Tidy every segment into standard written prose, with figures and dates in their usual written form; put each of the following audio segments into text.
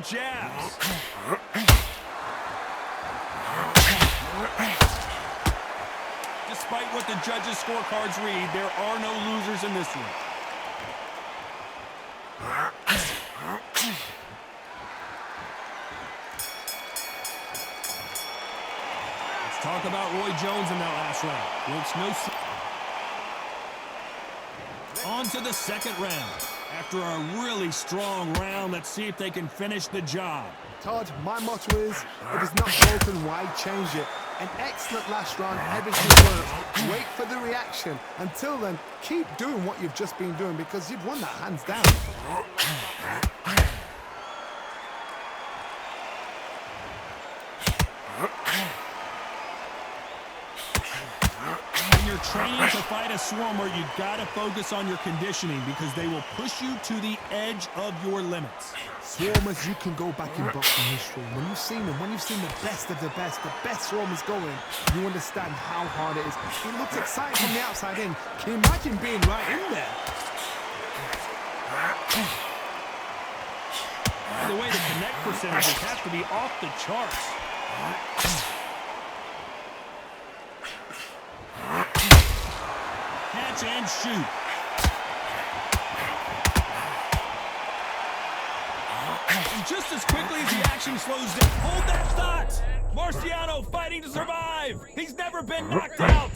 jabs. Despite what the judges' scorecards read, there are no losers in this one. Let's talk about Roy Jones in that last round. On to the second round. After a really strong round, let's see if they can finish the job. Todd, my motto is, if it's not broken, why change it? An excellent last round, everything works. Wait for the reaction. Until then, keep doing what you've just been doing because you've won that hands down. When you're training to fight a swarmer, you gotta focus on your conditioning because they will push you to the edge of your limits. Swarmers, you can go back in boxing history. When you've seen them, when you've seen the best swarmers going, you understand how hard it is. It looks exciting from the outside in. Can you imagine being right in there? By the way, the connect percentages have to be off the charts. Catch and shoot. And just as quickly as the action slows down, hold that thought! Marciano fighting to survive! He's never been knocked out!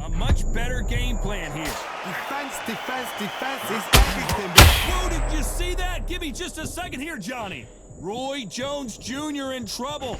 A much better game plan here. Defense is everything. Whoa, did you see that? Give me just a second here, Johnny. Roy Jones Jr. in trouble.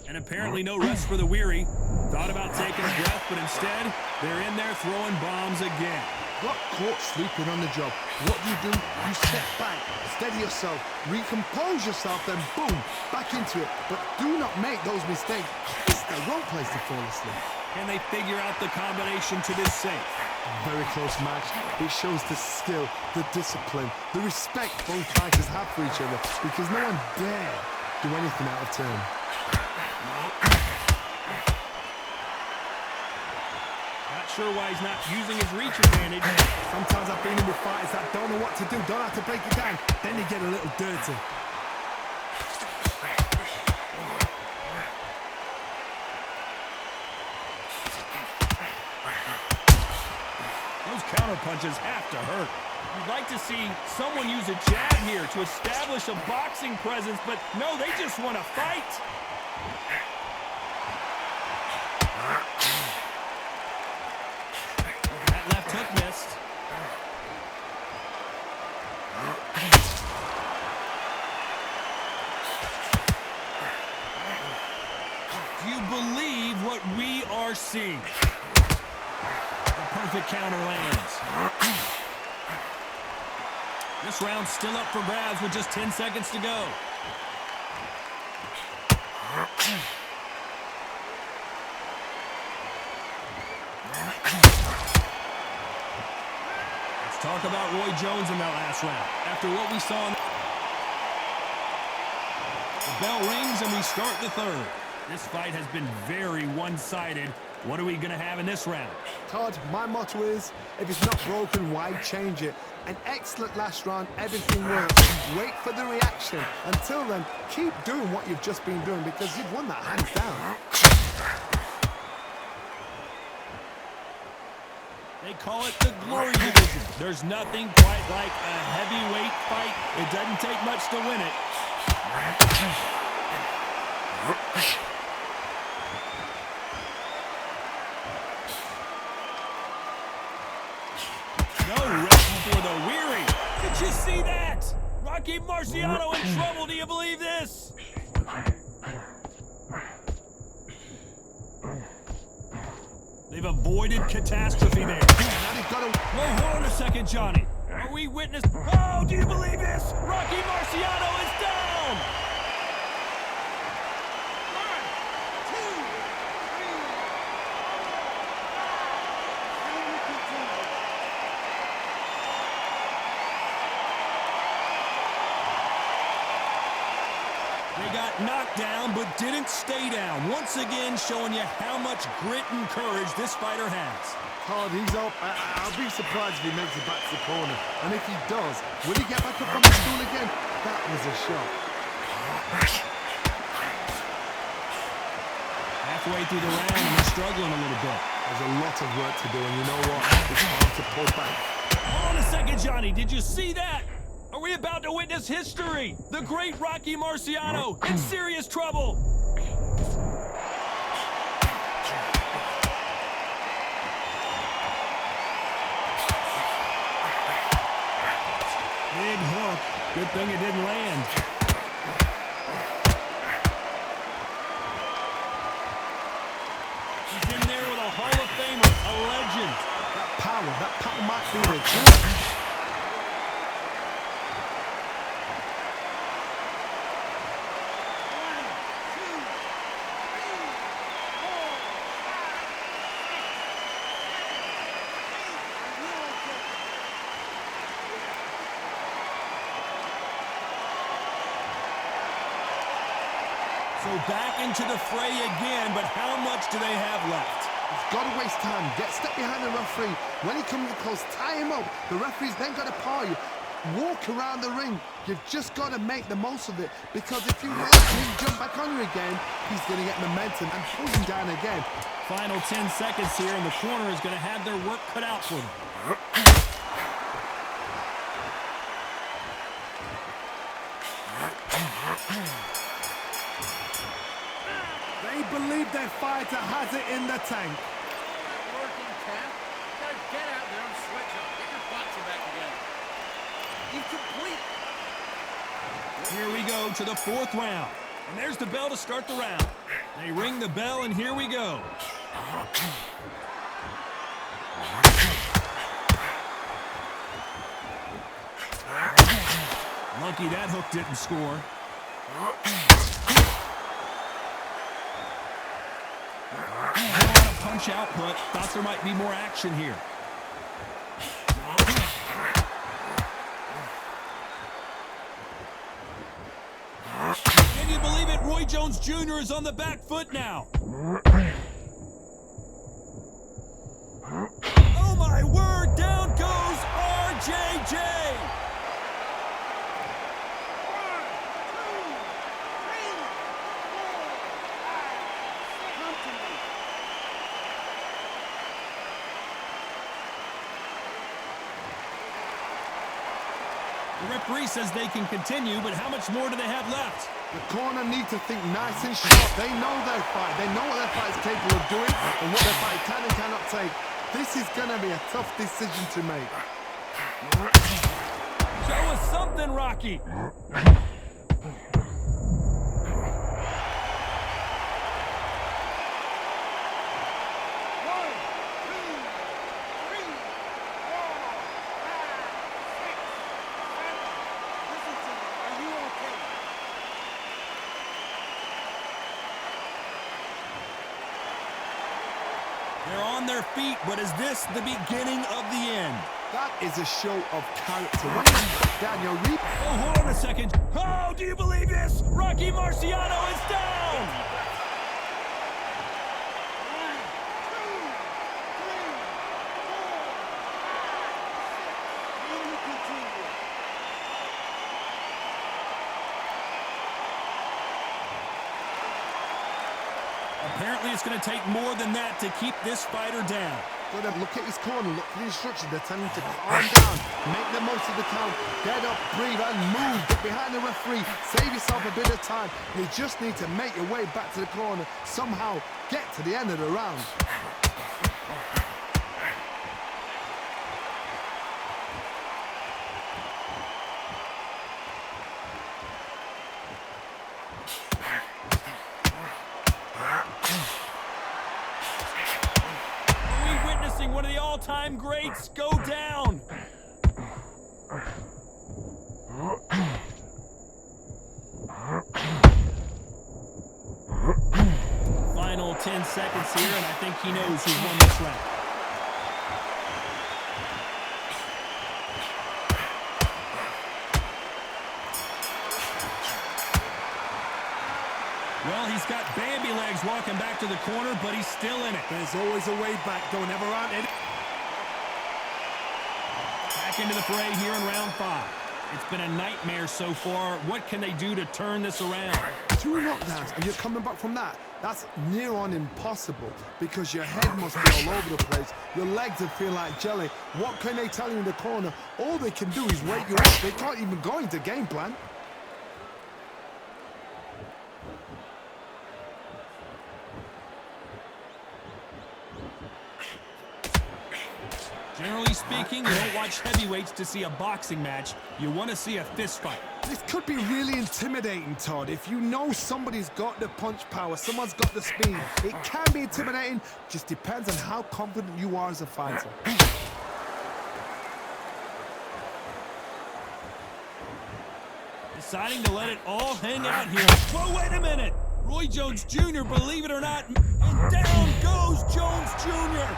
And apparently no rest for the weary. Thought about taking a breath, but instead, they're in there throwing bombs again. Got caught sleeping on the job. What do? You step back, steady yourself, recompose yourself, then boom, back into it. But do not make those mistakes. It's the wrong place to fall asleep. Can they figure out the combination to this safe? Very close match. It shows the skill, the discipline, the respect both fighters have for each other because no one dare do anything out of turn. Not sure why he's not using his reach advantage. Sometimes I've been in with fighters that don't know what to do, don't have to break it down. Then they get a little dirty. Those counter punches have to hurt. You'd like to see someone use a jab here to establish a boxing presence, but no, they just want to fight. That left hook missed. Do you believe what we are seeing? The perfect counter lands. This round's still up for grabs with just 10 seconds to go. Let's talk about Roy Jones in that last round. After what we saw, the bell rings and we start the third. This fight has been very one-sided. What are we going to have in this round? Todd, my motto is, if it's not broken, why change it? An excellent last round, everything works. Wait for the reaction. Until then, keep doing what you've just been doing because you've won that hands down. They call it the glory division. There's nothing quite like a heavyweight fight. It doesn't take much to win it. No rest for the weary. Did you see that? Rocky Marciano in trouble. Do you believe this? They've avoided catastrophe there. Whoa, hold on a second, Johnny. Are we witnessing? Oh, do you believe this? Rocky Marciano is down. 1, 2, 3. They got Got knocked down, but didn't stay down. Once again, showing you how much grit and courage this fighter has. Todd, he's up. I'll be surprised if he makes it back to the corner. And if he does, will he get back up on the stool again? That was a shot. Halfway through the round, and they're struggling a little bit. There's a lot of work to do, and you know what? It's hard to pull back. Hold on a second, Johnny. Did you see that? Are we about to witness history? The great Rocky Marciano in serious trouble. Big hook. Good thing it didn't land. He's in there with a Hall of Famer, a legend. That power might be the key. So back into the fray again, but how much do they have left? He's got to waste time. Get step behind the referee. When he comes close, tie him up. The referee's then got to paw you. Walk around the ring. You've just got to make the most of it, because if you let him jump back on you again, he's going to get momentum and pull him down again. Final 10 seconds here, and the corner is going to have their work cut out for them. They believe their fighter has it in the tank. Working, Cap. You gotta get out there and switch up. Get your boxing back together. He's complete. Here we go to the fourth round. And there's the bell to start the round. They ring the bell, and here we go. Lucky that hook didn't score. A lot of punch output. Thought there might be more action here. Can you believe it? Roy Jones Jr. is on the back foot now. Oh my word, down goes RJJ. 1, 2, 3, 4, 5, 6. Come to me. The referee says they can continue, but how much more do they have left? The corner need to think nice and sharp. They know their fight. They know what their fight is capable of doing and what their fight can and cannot take. This is going to be a tough decision to make. Show us something, Rocky. They're on their feet, but is this the beginning of the end? That is a show of character. When you put down your reap, Oh, hold on a second. Oh, do you believe this? Rocky Marciano is down! 1, 2, 3, 4, 5, 6. You continue. Apparently, it's going to take more than that to keep this fighter down. go there, look at his corner, look for the instructions. They're telling him to calm down, make the most of the count, get up, breathe, and move. Get behind the referee, save yourself a bit of time. You just need to make your way back to the corner, somehow get to the end of the round. One of the all-time greats go down. Final 10 seconds here, and I think he knows who's won this round. walking back to the corner, but he's still in it. There's always a way back. Don't ever run it. Back into the fray here in round 5. It's been a nightmare so far. What can they do to turn this around? 2 knockdowns, and you're coming back from that. That's near on impossible because your head must be all over the place. Your legs will feel like jelly. What can they tell you in the corner? All they can do is wake you up. They can't even go into game plan. Generally speaking, you don't watch heavyweights to see a boxing match. You want to see a fist fight. This could be really intimidating, Todd. If you know somebody's got the punch power, someone's got the speed, it can be intimidating. Just depends on how confident you are as a fighter. Deciding to let it all hang out here. Whoa, wait a minute! Roy Jones Jr., believe it or not, and down goes Jones Jr.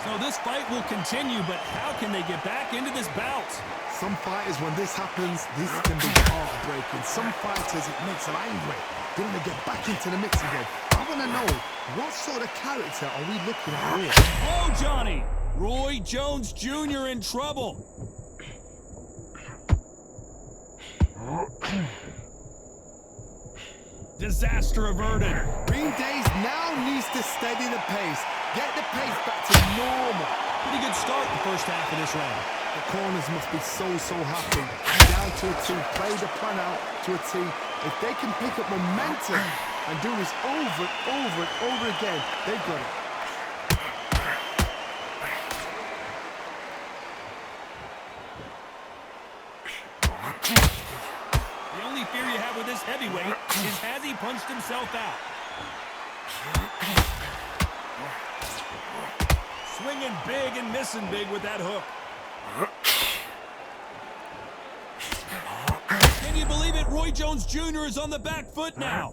So this fight will continue, but how can they get back into this bout? Some fighters, when this happens, this can be heartbreaking. Some fighters, it makes them angry. Then they get back into the mix again. I want to know, what sort of character are we looking at here? Whoa, Johnny! Roy Jones Jr. in trouble. Disaster averted. Green Days now needs to steady the pace. Get the pace back to normal. Pretty good start in the first half of this round. The corners must be so happy. Down to a T, play the plan out to a T. If they can pick up momentum and do this over and over again, they've got it. The only fear you have with this heavyweight is has he punched himself out? Swinging big and missing big with that hook. Can you believe it? Roy Jones Jr. is on the back foot now.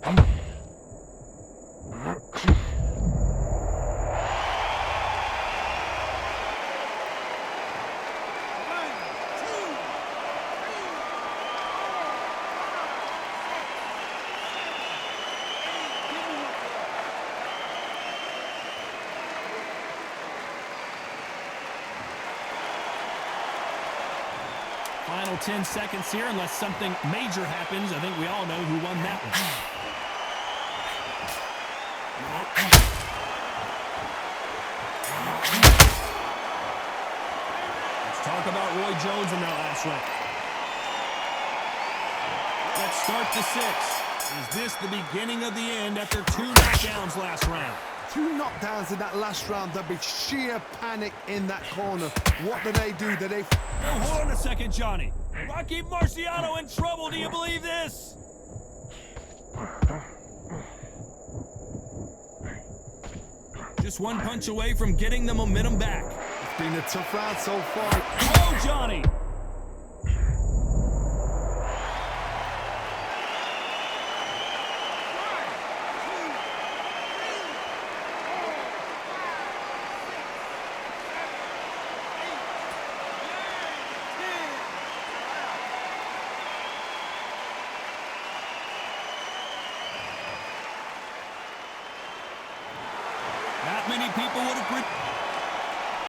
Final 10 seconds here, unless something major happens. I think we all know who won that one. Let's talk about Roy Jones in that last round. Let's start the 6. Is this the beginning of the end after 2 knockdowns last round? 2 knockdowns in that last round. There'll be sheer panic in that corner. What do? Do they... Oh, hold on a second, Johnny. Rocky Marciano in trouble. Do you believe this? Just one punch away from getting the momentum back. It's been a tough round so far. Oh, Johnny! Not many people would have...